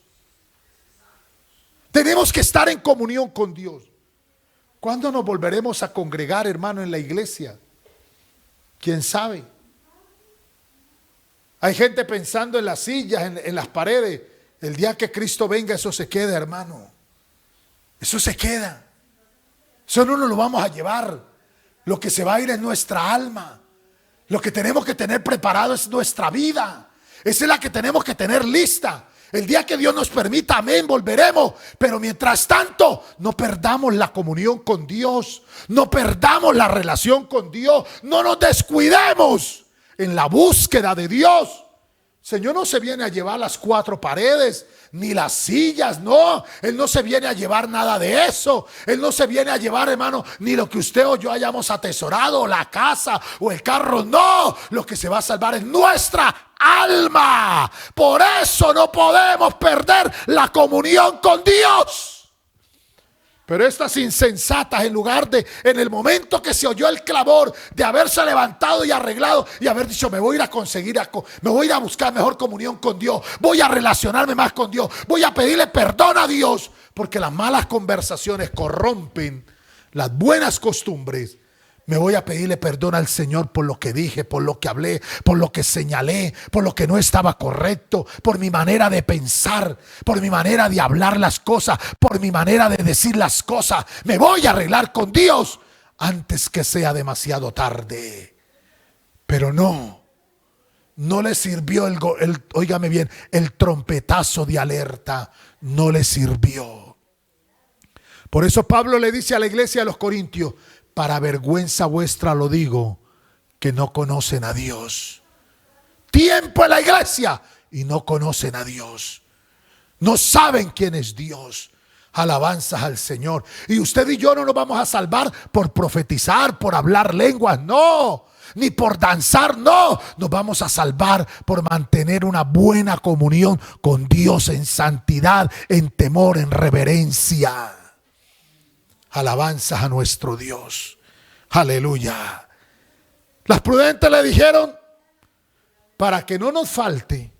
Tenemos que estar en comunión con Dios. ¿Cuándo nos volveremos a congregar, hermano, en la iglesia? ¿Quién sabe? Hay gente pensando en las sillas, en las paredes. El día que Cristo venga, eso se queda, hermano. Eso se queda. Eso no nos lo vamos a llevar. Lo que se va a ir es nuestra alma. Lo que tenemos que tener preparado es nuestra vida. Esa es la que tenemos que tener lista. El día que Dios nos permita, amén, volveremos. Pero mientras tanto, no perdamos la comunión con Dios. No perdamos la relación con Dios. No nos descuidemos en la búsqueda de Dios. Señor no se viene a llevar las cuatro paredes, ni las sillas, no. Él no se viene a llevar nada de eso. Él no se viene a llevar, hermano, ni lo que usted o yo hayamos atesorado, o la casa, o el carro, no. Lo que se va a salvar es nuestra alma. Por eso no podemos perder la comunión con Dios. Pero estas insensatas, en lugar de, en el momento que se oyó el clamor, de haberse levantado y arreglado y haber dicho: me voy a ir a conseguir, me voy a ir a buscar mejor comunión con Dios, voy a relacionarme más con Dios, voy a pedirle perdón a Dios, porque las malas conversaciones corrompen las buenas costumbres. Me voy a pedirle perdón al Señor por lo que dije, por lo que hablé, por lo que señalé, por lo que no estaba correcto, por mi manera de pensar, por mi manera de hablar las cosas, por mi manera de decir las cosas. Me voy a arreglar con Dios antes que sea demasiado tarde. Pero no le sirvió óigame bien, el trompetazo de alerta no le sirvió. Por eso Pablo le dice a la iglesia de los Corintios: para vergüenza vuestra lo digo, que no conocen a Dios. Tiempo en la iglesia y no conocen a Dios. No saben quién es Dios. Alabanzas al Señor. Y usted y yo no nos vamos a salvar por profetizar, por hablar lenguas, no. Ni por danzar, no. Nos vamos a salvar por mantener una buena comunión con Dios en santidad, en temor, en reverencia. Alabanzas a nuestro Dios. Aleluya. Las prudentes le dijeron: para que no nos falte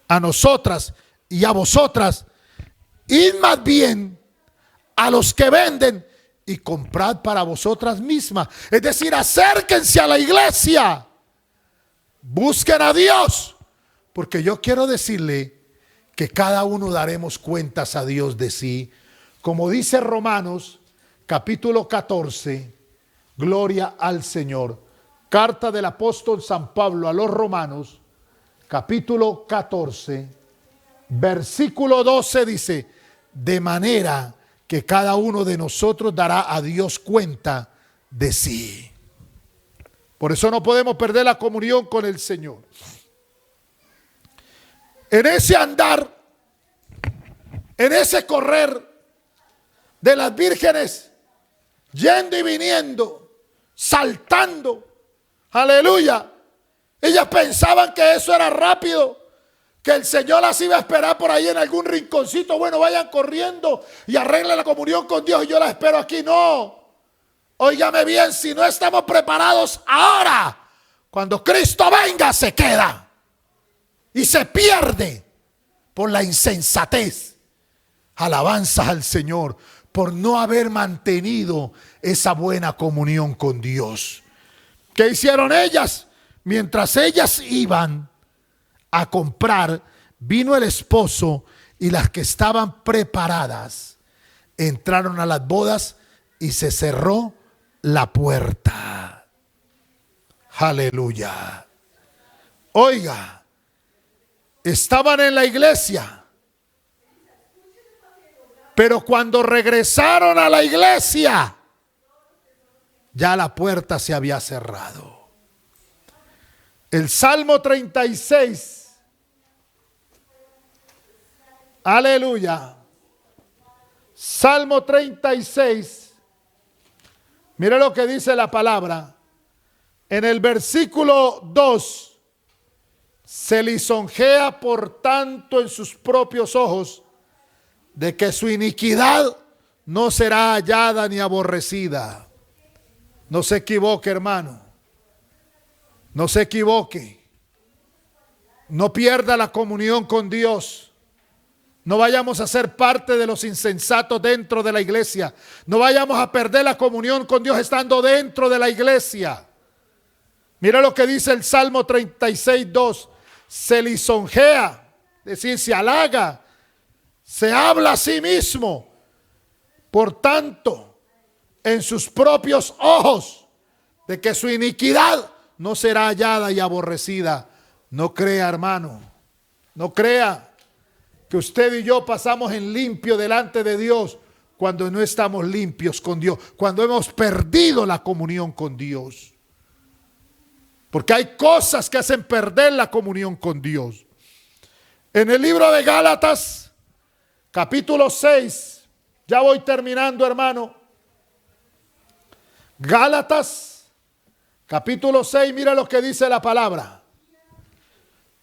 a nosotras y a vosotras, id más bien a los que venden y comprad para vosotras mismas. Es decir, acérquense a la iglesia, busquen a Dios, porque yo quiero decirle que cada uno daremos cuentas a Dios de sí. Como dice Romanos capítulo 14, gloria al Señor. Carta del apóstol San Pablo a los Romanos, capítulo 14, versículo 12 dice: de manera que cada uno de nosotros dará a Dios cuenta de sí. Por eso no podemos perder la comunión con el Señor. En ese andar, en ese correr de las vírgenes, yendo y viniendo, saltando, aleluya, ellas pensaban que eso era rápido, que el Señor las iba a esperar por ahí en algún rinconcito. Bueno, vayan corriendo y arreglen la comunión con Dios y yo la espero aquí. No, óigame bien, si no estamos preparados ahora, cuando Cristo venga se queda y se pierde por la insensatez Alabanzas al Señor por no haber mantenido esa buena comunión con Dios. ¿Qué hicieron ellas? Mientras ellas iban a comprar, vino el esposo y las que estaban preparadas entraron a las bodas y se cerró la puerta. Aleluya. Oiga, estaban en la iglesia, pero cuando regresaron a la iglesia, ya la puerta se había cerrado. El Salmo 36. Aleluya. Salmo 36. Mire lo que dice la palabra. En el versículo 2. Se lisonjea por tanto en sus propios ojos de que su iniquidad no será hallada ni aborrecida. No se equivoque, hermano. No se equivoque. No pierda la comunión con Dios. No vayamos a ser parte de los insensatos dentro de la iglesia. No vayamos a perder la comunión con Dios estando dentro de la iglesia. Mira lo que dice el Salmo 36:2. Se lisonjea, es decir, se halaga, se habla a sí mismo. Por tanto, en sus propios ojos, de que su iniquidad no será hallada y aborrecida. No crea, hermano, no crea que usted y yo pasamos en limpio delante de Dios cuando no estamos limpios con Dios, cuando hemos perdido la comunión con Dios. Porque hay cosas que hacen perder la comunión con Dios. En el libro de Gálatas, capítulo 6, ya voy terminando, hermano. Gálatas, capítulo 6, mira lo que dice la palabra.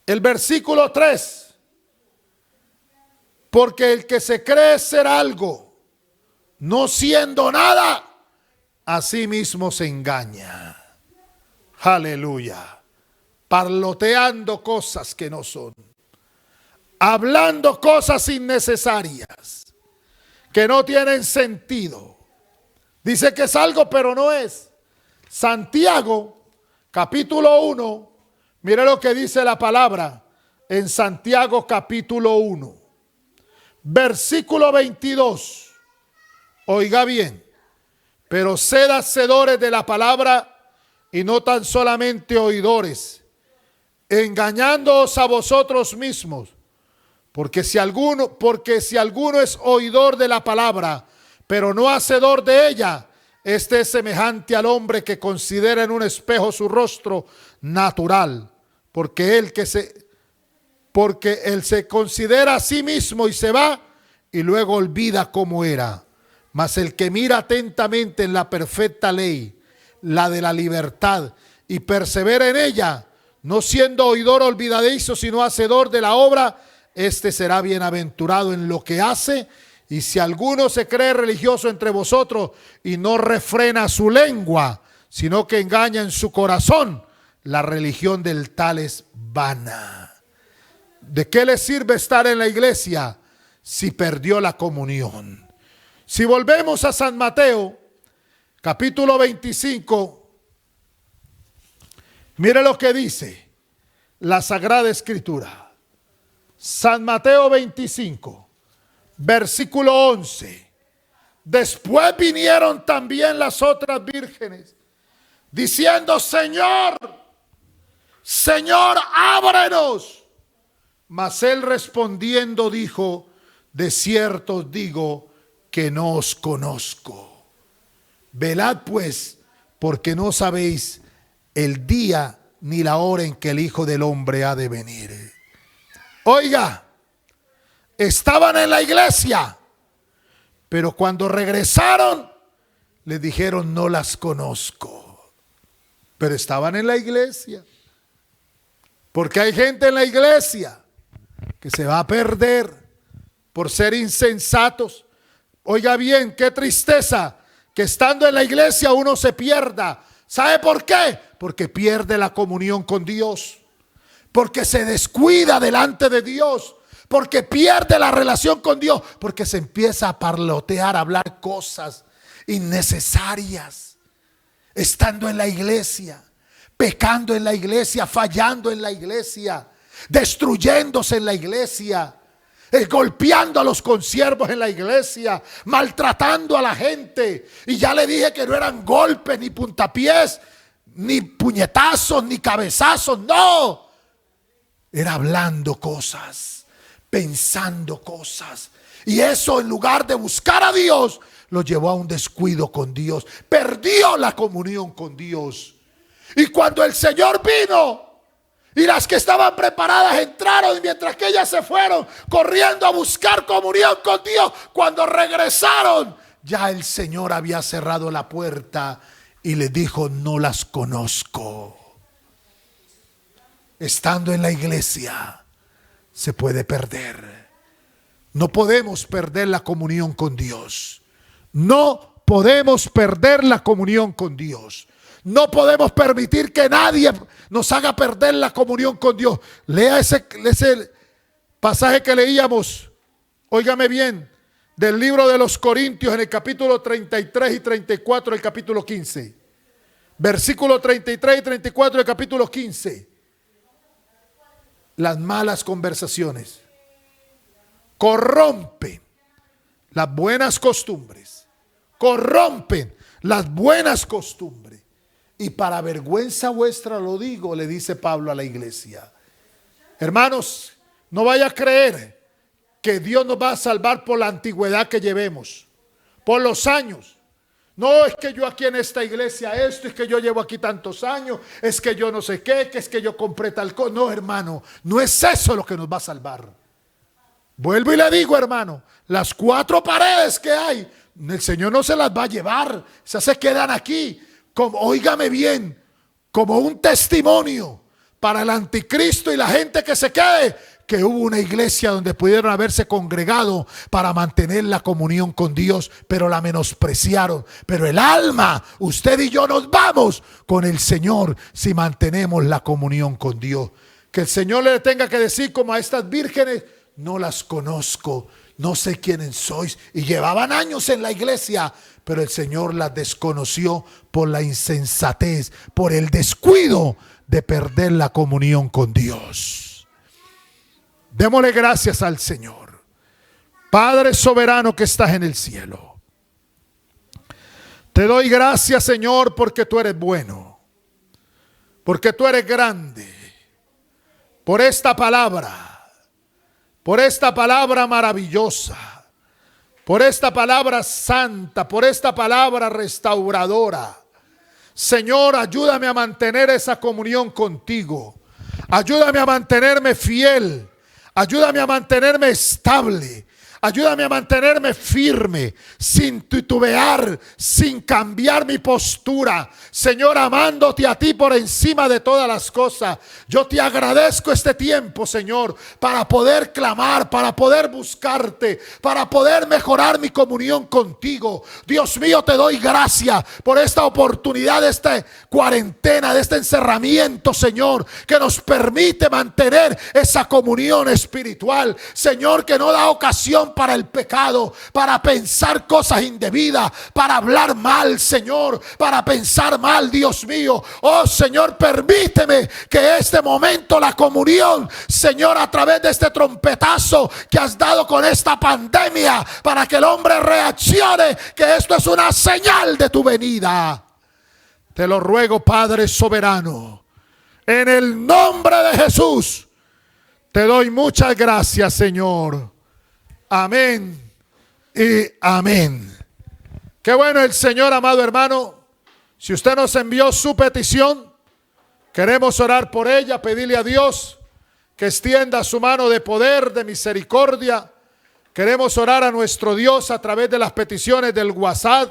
El versículo 3. Porque el que se cree ser algo, no siendo nada, a sí mismo se engaña. Aleluya. Parloteando cosas que no son. Hablando cosas innecesarias, que no tienen sentido. Dice que es algo, pero no es. Santiago, capítulo 1. Mire lo que dice la palabra en Santiago, capítulo 1. Versículo 22. Oiga bien. Pero sed hacedores de la palabra y no tan solamente oidores, engañándoos a vosotros mismos. Porque si alguno es oidor de la palabra, pero no hacedor de ella, este es semejante al hombre que considera en un espejo su rostro natural. Porque él se considera a sí mismo y se va y luego olvida cómo era. Mas el que mira atentamente en la perfecta ley, la de la libertad, y persevera en ella, no siendo oidor olvidadizo, sino hacedor de la obra, este será bienaventurado en lo que hace. Y si alguno se cree religioso entre vosotros y no refrena su lengua, sino que engaña en su corazón, la religión del tal es vana. ¿De qué le sirve estar en la iglesia si perdió la comunión? Si volvemos a San Mateo, capítulo 25, mire lo que dice la Sagrada Escritura. San Mateo 25, versículo 11. Después vinieron también las otras vírgenes, diciendo: Señor, Señor, ábrenos. Mas él respondiendo dijo: de cierto os digo que no os conozco. Velad pues, porque no sabéis el día ni la hora en que el Hijo del Hombre ha de venir. Oiga, estaban en la iglesia, pero cuando regresaron, les dijeron: no las conozco. Pero estaban en la iglesia. Porque hay gente en la iglesia que se va a perder por ser insensatos. Oiga bien, qué tristeza que estando en la iglesia uno se pierda. ¿Sabe por qué? Porque pierde la comunión con Dios. Porque se descuida delante de Dios. porque pierde la relación con Dios, porque se empieza a parlotear, a hablar cosas innecesarias, estando en la iglesia, pecando en la iglesia, fallando en la iglesia, destruyéndose en la iglesia, golpeando a los consiervos en la iglesia, maltratando a la gente. Y ya le dije que no eran golpes, ni puntapiés, ni puñetazos, ni cabezazos, no. Era hablando cosas, pensando cosas. Y eso, en lugar de buscar a Dios, lo llevó a un descuido con Dios. Perdió la comunión con Dios. Y cuando el Señor vino y las que estaban preparadas entraron, y mientras que ellas se fueron corriendo a buscar comunión con Dios, cuando regresaron, ya el Señor había cerrado la puerta y les dijo: no las conozco. Estando en la iglesia se puede perder. No podemos perder la comunión con Dios. No podemos perder la comunión con Dios. No podemos permitir que nadie nos haga perder la comunión con Dios. Lea ese pasaje que leíamos, óigame bien, del libro de los Corintios, en el capítulo 33 y 34 del capítulo 15. Versículo 33 y 34 del capítulo 15. Las malas conversaciones corrompen las buenas costumbres. Corrompen las buenas costumbres. Y para vergüenza vuestra lo digo, le dice Pablo a la iglesia. Hermanos, no vaya a creer que Dios nos va a salvar por la antigüedad que llevemos, por los años. No, es que yo aquí en esta iglesia esto, es que yo llevo aquí tantos años, es que yo no sé qué, que es que yo compré tal cosa. No, hermano, no es eso lo que nos va a salvar. Vuelvo y le digo, hermano, las 4 paredes que hay, el Señor no se las va a llevar. Esas se quedan aquí, como, óigame bien, como un testimonio para el anticristo y la gente que se quede, que hubo una iglesia donde pudieron haberse congregado para mantener la comunión con Dios, pero la menospreciaron. Pero el alma, usted y yo nos vamos con el Señor si mantenemos la comunión con Dios. Que el Señor le tenga que decir como a estas vírgenes: no las conozco, no sé quiénes sois. Y llevaban años en la iglesia, pero el Señor las desconoció por la insensatez, por el descuido de perder la comunión con Dios. Démosle gracias al Señor. Padre soberano que estás en el cielo, te doy gracias, Señor, porque tú eres bueno, porque tú eres grande, por esta palabra maravillosa, por esta palabra santa, por esta palabra restauradora. Señor, ayúdame a mantener esa comunión contigo. Ayúdame a mantenerme fiel. Ayúdame a mantenerme estable. Ayúdame a mantenerme firme, sin titubear, sin cambiar mi postura. Señor, amándote a ti por encima de todas las cosas. Yo te agradezco este tiempo, Señor, para poder clamar, para poder buscarte, para poder mejorar mi comunión contigo. Dios mío, te doy gracias por esta oportunidad de esta cuarentena, de este encerramiento, Señor, que nos permite mantener esa comunión espiritual. Señor, que no da ocasión para el pecado, para pensar cosas indebidas, para hablar mal, Señor, para pensar mal, Dios mío. Oh Señor, permíteme que este momento la comunión, Señor, a través de este trompetazo que has dado con esta pandemia, para que el hombre reaccione, que esto es una señal de tu venida. Te lo ruego, Padre soberano, en el nombre de Jesús. Te doy muchas gracias, Señor. Amén y amén. Qué bueno el Señor, amado hermano. Si usted nos envió su petición, queremos orar por ella, pedirle a Dios que extienda su mano de poder, de misericordia. Queremos orar a nuestro Dios a través de las peticiones del WhatsApp,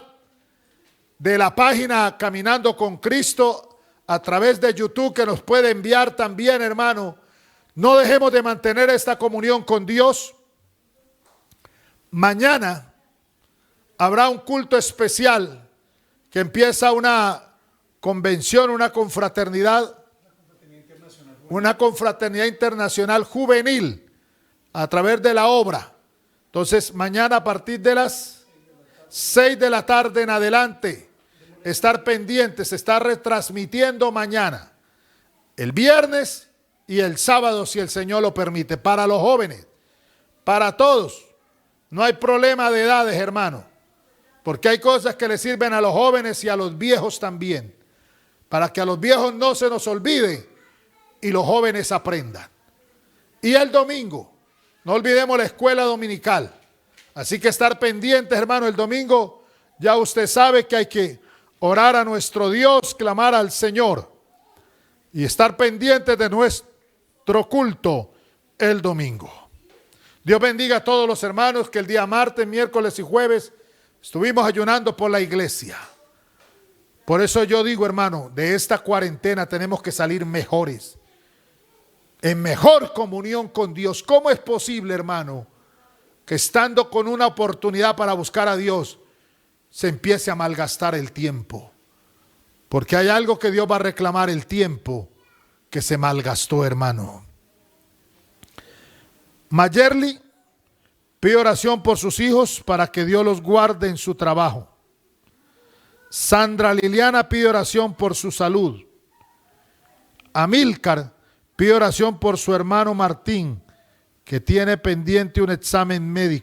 de la página Caminando con Cristo, a través de YouTube, que nos puede enviar también, hermano. No dejemos de mantener esta comunión con Dios. Mañana habrá un culto especial que empieza una convención, una confraternidad internacional juvenil a través de la obra. Entonces, mañana a partir de las 6 de la tarde en adelante, estar pendientes, se está retransmitiendo mañana, el viernes y el sábado, si el Señor lo permite, para los jóvenes, para todos. No hay problema de edades, hermano, porque hay cosas que le sirven a los jóvenes y a los viejos también, para que a los viejos no se nos olvide y los jóvenes aprendan. Y el domingo, no olvidemos la escuela dominical. Así que estar pendientes, hermano, el domingo ya usted sabe que hay que orar a nuestro Dios, clamar al Señor y estar pendientes de nuestro culto el domingo. Dios bendiga a todos los hermanos que el día martes, miércoles y jueves estuvimos ayunando por la iglesia. Por eso yo digo, hermano, de esta cuarentena tenemos que salir mejores, en mejor comunión con Dios. ¿Cómo es posible, hermano, que estando con una oportunidad para buscar a Dios, se empiece a malgastar el tiempo? Porque hay algo que Dios va a reclamar: el tiempo que se malgastó, hermano. Mayerly pide oración por sus hijos para que Dios los guarde en su trabajo. Sandra Liliana pide oración por su salud. Amílcar pide oración por su hermano Martín, que tiene pendiente un examen médico.